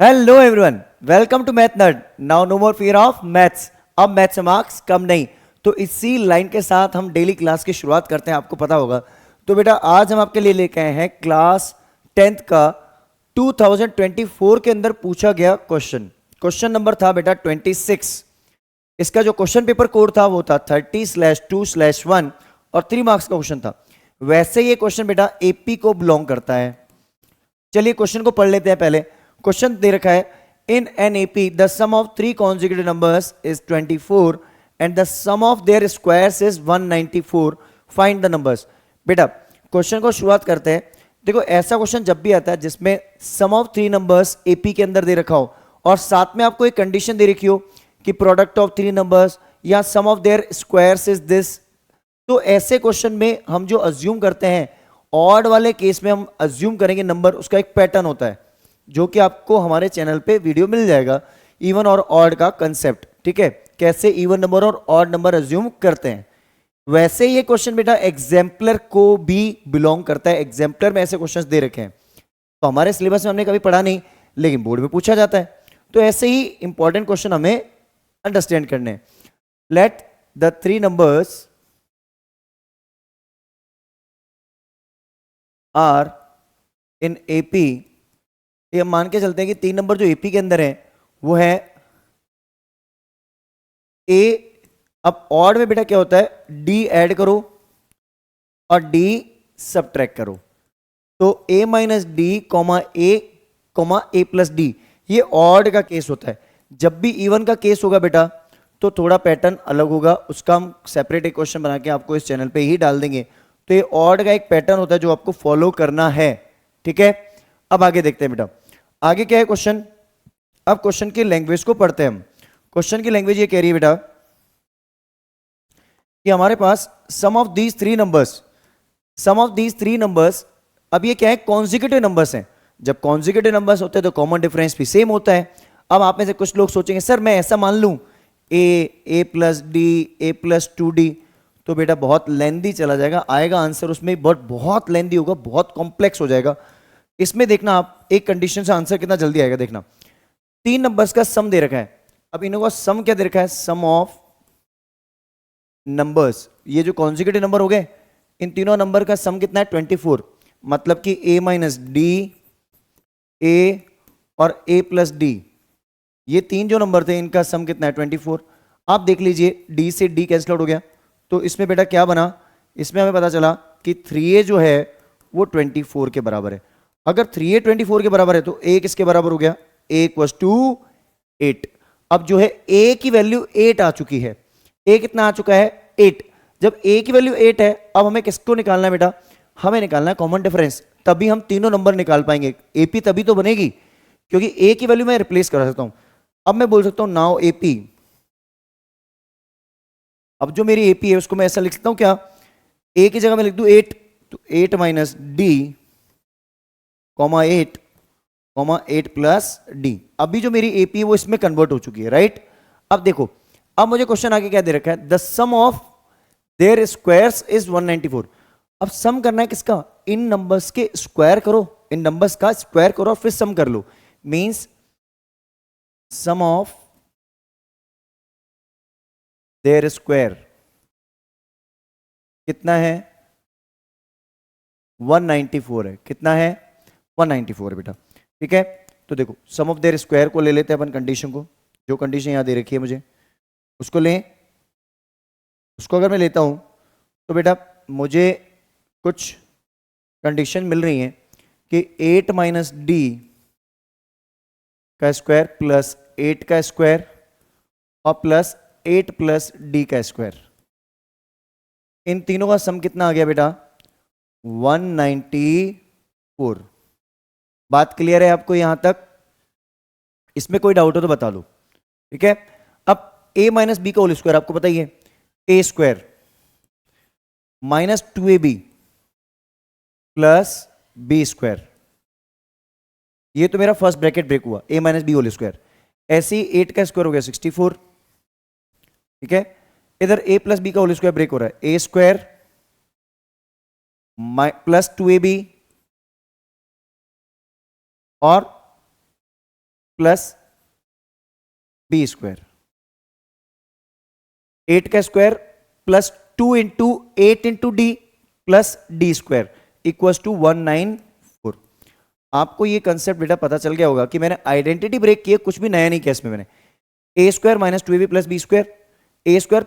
Hello everyone, welcome to Math Nerd. Now no more fear of maths. अब maths से marks कम नहीं। तो इसी लाइन के साथ हम डेली क्लास की शुरुआत करते हैं, आपको पता होगा। तो बेटा आज हम आपके लिए लेके आए हैं क्लास 10th का 2024 के अंदर पूछा गया क्वेश्चन। क्वेश्चन नंबर था बेटा 26। इसका जो क्वेश्चन पेपर कोड था वो था 30/2/1 और 3 मार्क्स का क्वेश्चन था। वैसे ये क्वेश्चन बेटा एपी को बिलोंग करता है। चलिए क्वेश्चन को पढ़ लेते हैं। पहले क्वेश्चन दे रखा है, in an AP the sum of 3 consecutive numbers is 24 and the sum of their squares is 194, find the numbers. बेटा क्वेश्चन को शुरुआत करते हैं। देखो ऐसा क्वेश्चन जब भी आता है जिसमें सम ऑफ 3 नंबर्स एपी के अंदर दे रखा हो और साथ में आपको एक कंडीशन दे रखी हो कि प्रोडक्ट ऑफ 3 नंबर्स या sum of their squares is this, तो ऐसे क्वेश्चन में हम जो अज्यूम करते हैं, ऑड वाले केस में हम अज्यूम करेंगे नंबर, उसका एक पैटर्न होता है जो कि आपको हमारे चैनल पे वीडियो मिल जाएगा, इवन और ऑड का कंसेप्ट। ठीक है, कैसे इवन नंबर और ऑड नंबर अज्यूम करते हैं। वैसे ये क्वेश्चन बेटा एग्जाम्पलर को भी बिलोंग करता है। एग्जाम्पलर में ऐसे क्वेश्चंस दे रखे हैं तो हमारे सिलेबस में हमने कभी पढ़ा नहीं, लेकिन बोर्ड में पूछा जाता है। तो ऐसे ही इंपॉर्टेंट क्वेश्चन हमें अंडरस्टैंड करने हैं। Let the 3 numbers are in AP. ये हम मान के चलते हैं कि 3 नंबर जो एपी के अंदर है वो है ए। अब ऑड में बेटा क्या होता है, डी ऐड करो और डी सबट्रैक्ट करो। तो ए माइनस डी कॉमा ए प्लस डी, ये ऑड का केस होता है। जब भी इवन का केस होगा बेटा तो थोड़ा पैटर्न अलग होगा, उसका हम सेपरेट एक क्वेश्चन बना के आपको इस चैनल पे ही डाल देंगे। तो ये ऑड का एक पैटर्न होता है जो आपको फॉलो करना है। ठीक है, अब आगे देखते हैं बेटा आगे क्या है क्वेश्चन। अब क्वेश्चन की लैंग्वेज को पढ़ते हैं हम। क्वेश्चन की लैंग्वेज ये कह रही है बेटा कि हमारे पास सम ऑफ दीज थ्री नंबर्स, अब ये क्या है, कॉन्जिक्यूटिव नंबर्स हैं। जब कॉन्जिक्यूटिव नंबर्स होते हैं तो कॉमन डिफरेंस भी सेम होता है। अब आप में से कुछ लोग सोचेंगे सर मैं ऐसा मान लूं a plus d a plus 2d, तो बेटा बहुत लेंदी चला जाएगा, आएगा आंसर उसमें बहुत बहुत लेंदी होगा, बहुत कॉम्प्लेक्स हो जाएगा। इसमें देखना आप एक कंडीशन से आंसर कितना जल्दी आएगा। देखना 3 नंबर्स का सम दे रखा है। अब इन्हों का सम क्या दे रखा है, सम ऑफ नंबर्स। ये जो कॉन्जिक्यूटिव नंबर हो गए, इन तीनों नंबर का सम कितना है 24। मतलब कि a माइनस डी, ए और a प्लस डी, ये 3 जो नंबर थे इनका सम कितना है 24। आप देख लीजिए d से d कैंसिल आउट हो गया, तो इसमें बेटा क्या बना, इसमें हमें पता चला कि 3a जो है वो 24 के बराबर है। अगर 3a 24 के बराबर है तो a किसके बराबर हो गया, a इक्वल्स टू 8। अब जो है a की वैल्यू 8 आ चुकी है। a कितना आ चुका है 8। जब a की वैल्यू 8 है, अब हमें किसको निकालना है बेटा, हमें निकालना है कॉमन डिफरेंस, तभी हम तीनों नंबर निकाल पाएंगे। AP तभी तो बनेगी क्योंकि a की वैल्यू मैं रिप्लेस करा सकता हूं। अब मैं बोल सकता हूं नाउ AP। अब जो मेरी AP है उसको मैं ऐसा लिख सकता हूं क्या, a की जगह मैं लिख दूं 8, तो 8 minus D comma 8 plus D. अभी जो मेरी AP है वो इसमें कन्वर्ट हो चुकी है, राइट। अब देखो, अब मुझे क्वेश्चन आगे क्या दे रखा है, the sum of their squares is 194। अब सम करना है किसका, इन नंबर्स के स्क्वायर करो, इन नंबर्स का स्क्वायर करो और फिर सम कर लो। Means sum of their square कितना है 194 है। कितना है 194 है बेटा। ठीक है, तो देखो सम ऑफ देयर स्क्वायर को ले लेते हैं अपन, कंडीशन को, जो कंडीशन यहां दे रखी है मुझे उसको लें। उसको अगर मैं लेता हूं तो बेटा मुझे कुछ कंडीशन मिल रही है कि 8 माइनस डी का स्क्वायर प्लस 8 का स्क्वायर और प्लस 8 प्लस डी का स्क्वायर, इन तीनों का सम कितना आ गया बेटा 194। बात क्लियर है आपको यहां तक, इसमें कोई डाउट हो तो बता दो। ठीक है, अब a माइनस बी का होल स्क्वायर आपको पता ही है, a square minus 2ab plus b square, ये तो मेरा फर्स्ट ब्रैकेट ब्रेक हुआ, a minus b whole square. ऐसे ही 8 का स्क्वायर हो गया 64। ठीक है, इधर a प्लस बी का होल स्क्वायर ब्रेक हो रहा है, a स्क्वायर प्लस 2ab और प्लस बी स्क्वायर, 8 का square plus 2 into 8 into d plus d square equals to 194। आपको ये कंसेप्ट बेटा पता चल गया होगा कि मैंने आइडेंटिटी ब्रेक किया, कुछ भी नया नहीं किया इसमें मैंने। A square minus 2ab plus b square, a square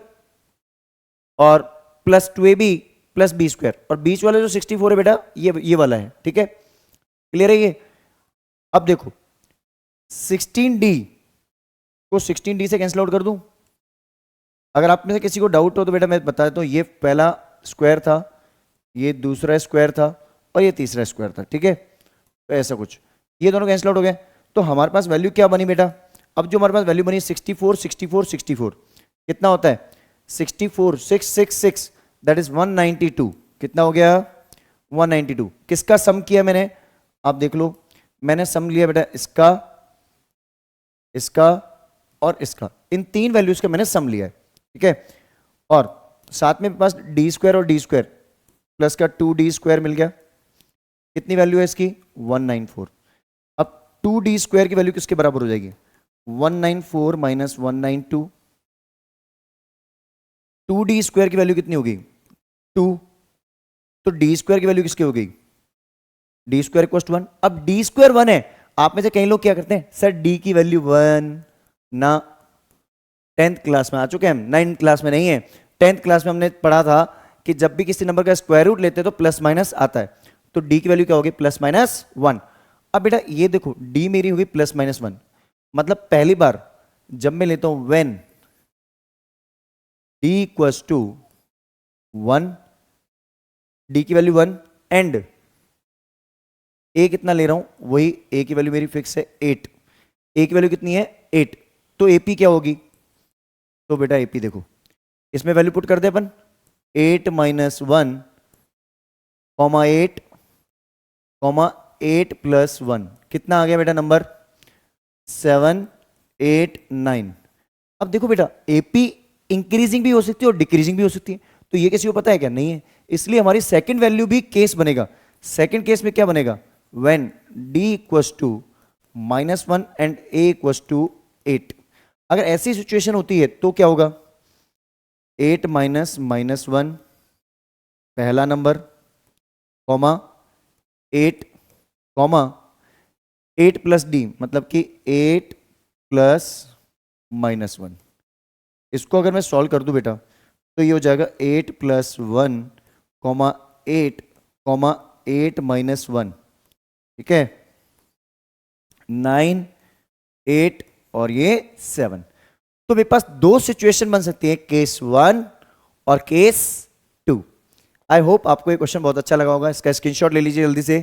और plus 2ab plus b square, और बीच वाला जो 64 है बेटा ये वाला है, ठीक है, क्लियर है ये। अब देखो 16d को 16d से कैंसिल आउट कर दूं। अगर आप में से किसी को डाउट हो तो बेटा मैं बता देता हूं, ये पहला स्क्वायर था, ये दूसरा स्क्वायर था और ये तीसरा स्क्वायर था, ठीक है। तो ऐसा कुछ, ये दोनों कैंसिल आउट हो गए, तो हमारे पास वैल्यू क्या बनी बेटा। अब जो हमारे पास वैल्यू बनी 64 64 64 कितना होता है 64 666 दैट इज 192, कितना हो गया 192। किसका सम किया मैंने, आप देख लो, मैंने सम लिया बेटा इसका, इसका और इसका, इन तीन वैल्यूज का मैंने सम लिया है, ठीक है। और साथ में पास डी स्क्वायर और डी स्क्वायर प्लस का 2d स्क्वायर मिल गया, कितनी वैल्यू है इसकी 194। अब 2d स्क्वायर की वैल्यू किसके बराबर हो जाएगी 194 माइनस 192, 2d स्क्वायर की वैल्यू कितनी होगी 2, तो d स्क्वायर की वैल्यू किसकी हो गई d स्क्वायर इक्वल टू 1। अब d स्क्वायर 1 है, आप में से कई लोग क्या करते हैं सर d की वैल्यू 1 ना, 10th क्लास में आ चुके हैं हम, 9th क्लास में नहीं है, 10th क्लास में हमने पढ़ा था कि जब भी किसी नंबर का स्क्वायर रूट लेते हैं तो प्लस माइनस आता है, तो d की वैल्यू क्या होगी प्लस माइनस 1। अब बेटा ये देखो d मेरी होगी प्लस माइनस 1, मतलब पहली बार जब मैं लेता हूं when d equals to 1, d की वैल्यू 1 एंड a कितना ले रहा हूं वही, a की वैल्यू मेरी फिक्स है 8, a की वैल्यू कितनी है 8, तो ap क्या होगी, तो बेटा ap देखो इसमें वैल्यू पुट कर दे अपन 8 माइनस 1 कॉमा 8 कॉमा 8 प्लस 1, कितना आ गया बेटा नंबर 7 8 9। अब देखो बेटा AP इंक्रीजिंग भी हो सकती है और डिक्रीजिंग भी हो सकती है, तो ये किसी को पता है क्या, नहीं है, इसलिए हमारी सेकंड वैल्यू भी केस बनेगा। सेकंड केस में क्या बनेगा when d equals to -1 and a equals to 8। अगर ऐसी सिचुएशन होती है तो क्या होगा 8 माइनस -1 पहला number comma 8 comma 8 plus D, मतलब कि 8 प्लस -1। इसको अगर मैं सॉल्व कर दूं बेटा तो ये हो जाएगा 8 प्लस 1 कॉमा 8 कॉमा 8 माइनस 1, ठीक है, 9 8 और ये 7। तो मेरे पास दो सिचुएशन बन सकती है, केस 1 और केस 2। आई होप आपको ये क्वेश्चन बहुत अच्छा लगा होगा, इसका स्क्रीनशॉट ले लीजिए जल्दी से।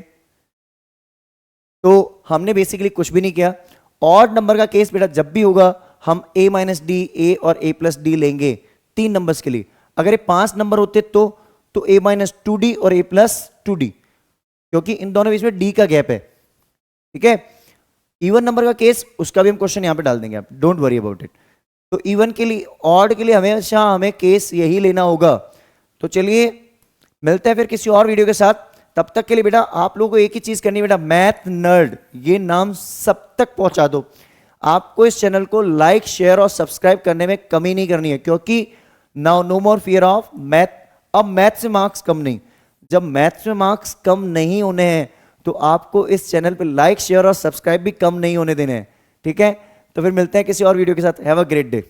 तो हमने बेसिकली कुछ भी नहीं किया, ऑड नंबर का केस बेटा जब भी होगा हम a माइनस डी, a और a प्लस डी लेंगे 3 नंबर्स के लिए। अगर ये 5 नंबर होते तो a माइनस 2d और a प्लस 2d, क्योंकि इन दोनों बीच में d का गैप है, ठीक है। इवन नंबर का केस उसका भी हम क्वेश्चन यहां पे डाल देंगे, आप डोंट वरी अबाउट इट। तो इवन के लिए, ऑड के लिए हमेशा हमें केस यही लेना होगा। तो चलिए मिलते हैं फिर किसी और वीडियो के साथ, तब तक के लिए बेटा आप लोगों को एक ही चीज करनी है बेटा, मैथ नर्ड ये नाम सब तक पहुंचा दो। आपको इस चैनल को लाइक शेयर और सब्सक्राइब करने में कमी नहीं करनी है, क्योंकि now no more fear of math. अब मैथ से मार्क्स कम नहीं, जब मैथ में मार्क्स कम नहीं होने हैं तो आपको इस चैनल पे लाइक शेयर और सब्सक्राइब भी कम नहीं होने देने हैं, ठीक है। तो फिर मिलते हैं किसी और वीडियो के साथ, हैव अ ग्रेट डे।